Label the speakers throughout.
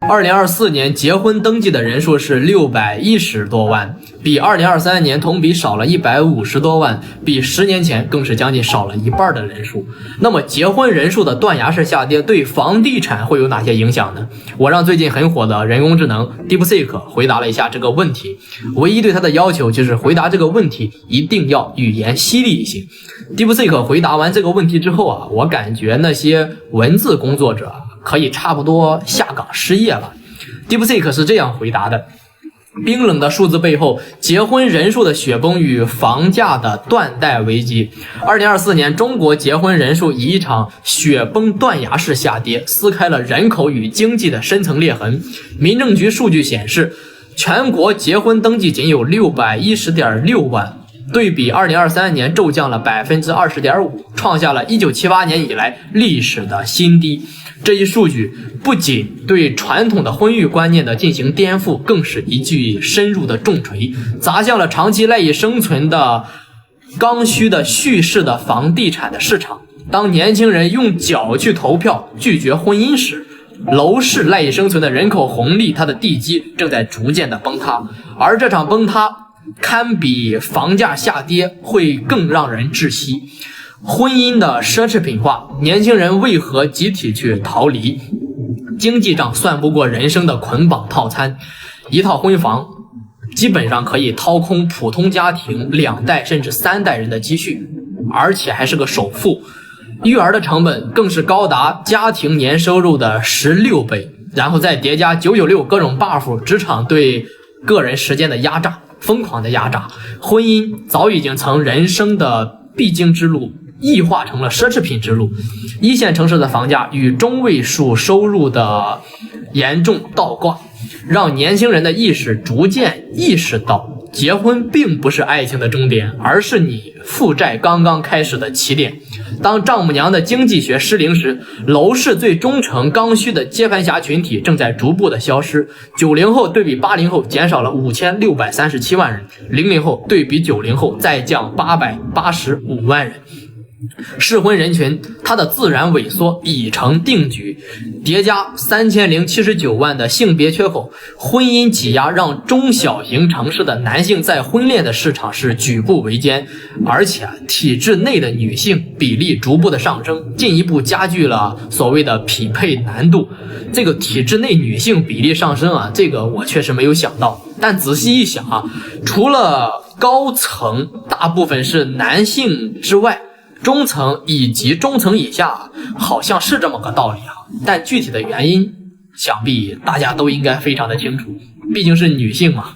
Speaker 1: 2024年結婚登記的人數是610多萬，比2023年同比少了150多萬，比10年前更是将近少了一半的人数。那麼結婚人數的斷崖式下跌对房地產會有哪些影響呢？我讓最近很火的人工智能 DeepSeek 回答了一下這個問題，唯一對他的要求就是回答這個問題一定要語言犀利一些。DeepSeek 回答完這個問題之後啊，我感覺那些文字工作者可以差不多下崗失業了。DeepSeek 是這樣回答的：冰冷的數字背後，結婚人數的雪崩與房價的斷代危機。2024年，中國結婚人數以一場雪崩斷崖式下跌，撕開了人口與經濟的深層裂痕。民政局数据顯示，全國結婚登記僅有610.6万。对比2023年驟降了 20.5%， 創下了1978年以來歷史的新低。這一數據不僅對傳統的婚育觀念的進行顛覆，更是一記深入的重錘，砸向了長期賴以生存的剛需的蓄勢的房地產的市場。當年輕人用腳去投票拒絕婚姻時，樓市賴以生存的人口紅利，它的地基正在逐漸的崩塌，而這場崩塌堪比房價下跌，會更讓人窒息。婚姻的奢侈品化，年輕人為何集體去逃離？經濟賬算不過人生的捆綁套餐，一套婚房基本上可以掏空普通家庭2代甚至3代人的積蓄，而且還是個首付。育兒的成本更是高達家庭年收入的16倍，然後再疊加996各種 buff， 職場對個人時間的壓榨，瘋狂的壓榨。婚姻早已經從人生的必經之路異化成了奢侈品之路。一線城市的房價與中位數收入的嚴重倒掛，讓年輕人的意識逐漸意識到，結婚並不是愛情的終點，而是你負債剛剛開始的起點。當丈母娘的經濟學失靈時，樓市最忠誠剛需的接盤俠群體正在逐步的消失。90後對比80後減少了5637萬人，00後對比90後再降885萬人。適婚人群它的自然萎縮已成定局，疊加3079萬的性別缺口，婚姻擠壓讓中小型城市的男性在婚戀的市場是舉步維艱，而且體制內的女性比例逐步的上升，進一步加劇了所謂的匹配難度。这個體制內女性比例上升啊，這個我確實沒有想到，但仔細一想啊，除了高層大部分是男性之外，中層以及中層以下好像是這麼個道理啊，但具體的原因想必大家都應該非常的清楚，畢竟是女性嘛。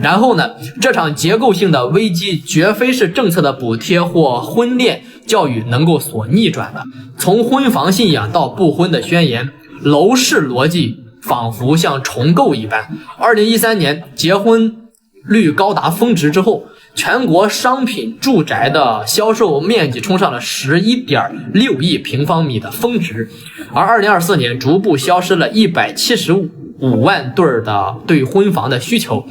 Speaker 1: 然後呢，這場結構性的危機絕非是政策的補貼或婚戀教育能夠所逆轉的。從婚房信仰到不婚的宣言，樓市邏輯仿佛像重構一般。2013年結婚率高達峰值之後，全國商品住宅的銷售面積衝上了11.6億平方米的峰值，而2024年逐步消失了175萬對的對婚房的需求，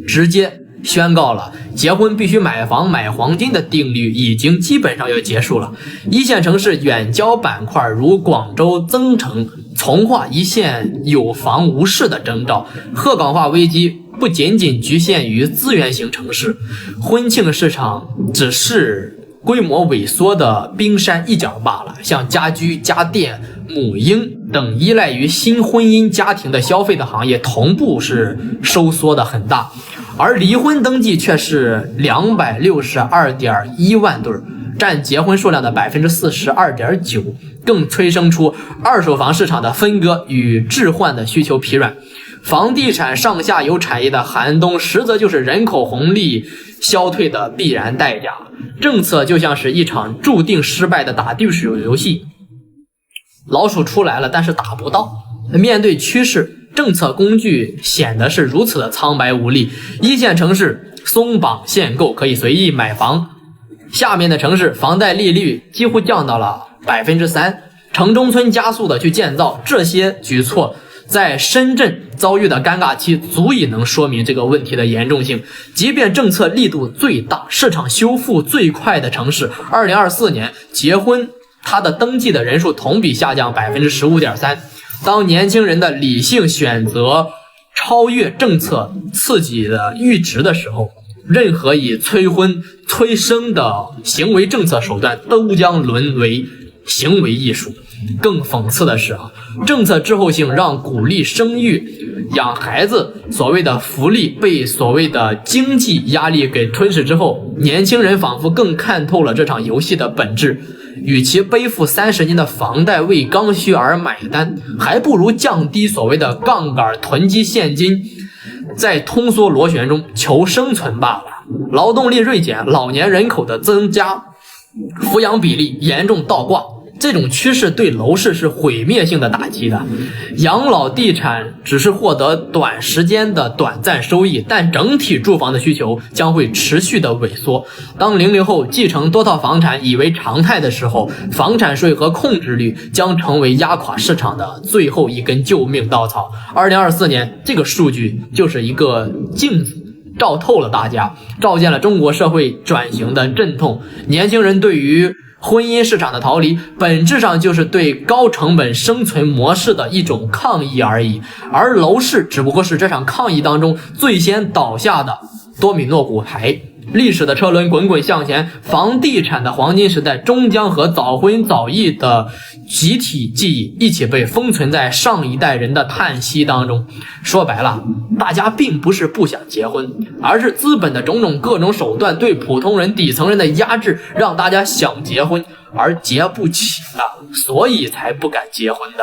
Speaker 1: 直接宣告了結婚必須買房買黃金的定律已經基本上要結束了。一線城市遠郊板塊如廣州、增城、從化一線有房無市的徵兆，鶴崗化危機不僅僅局限於資源型城市，婚慶市場只是規模萎縮的冰山一角罷了。像家居、家電、母嬰等依賴於新婚姻家庭的消費的行業同步是收縮的很大，而離婚登記卻是262.1萬对，佔結婚數量的 42.9%， 更催生出二手房市場的分割與置換的需求疲軟。房地產上下游產業的寒冬，實則就是人口紅利消退的必然代價。政策就像是一場注定失敗的打地鼠遊戲，老鼠出來了，但是打不到。面對趨勢，政策工具顯得是如此的蒼白無力。一線城市鬆綁限購，可以隨意買房；下面的城市房貸利率幾乎降到了 3%， 城中村加速的去建造，這些舉措在深圳遭遇的尷尬期足以能說明這個問題的嚴重性。即便政策力度最大、市場修復最快的城市2024年結婚它的登記的人數同比下降 15.3%，當年輕人的理性選擇超越政策刺激的閾值的時候，任何以催婚催生的行為政策手段都將淪為行為藝術。更諷刺的是政策滯後性讓鼓勵生育養孩子所謂的福利被所謂的經濟壓力給吞噬之後，年輕人仿佛更看透了這場遊戲的本質，與其背負30年的房貸為剛需而買單，還不如降低所謂的槓桿囤積現金，在通縮螺旋中求生存罷了。勞動力銳減，老年人口的增加，撫養比例嚴重倒掛，這種趨勢對樓市是毀滅性的打擊的。養老地產只是獲得短時間的短暫收益，但整體住房的需求将會持續的萎縮。當00後繼承多套房產已為常態的時候，房產稅和控制率將成為壓垮市場的最後一根救命稻草。2024年這個數據就是一個鏡子，照透了大家，照見了中国社會轉型的陣痛。年輕人對於婚姻市场的逃離，本質上就是對高成本生存模式的一種抗議而已，而樓市只不過是這場抗議當中最先倒下的多米諾骨牌。歷史的車輪滾滾向前，房地產的黃金時代終將和早婚早育的集體記憶一起被封存在上一代人的嘆息當中。說白了，大家並不是不想結婚，而是資本的种种各种手段对普通人底层人的壓制，讓大家想結婚而結不起了，所以才不敢結婚的。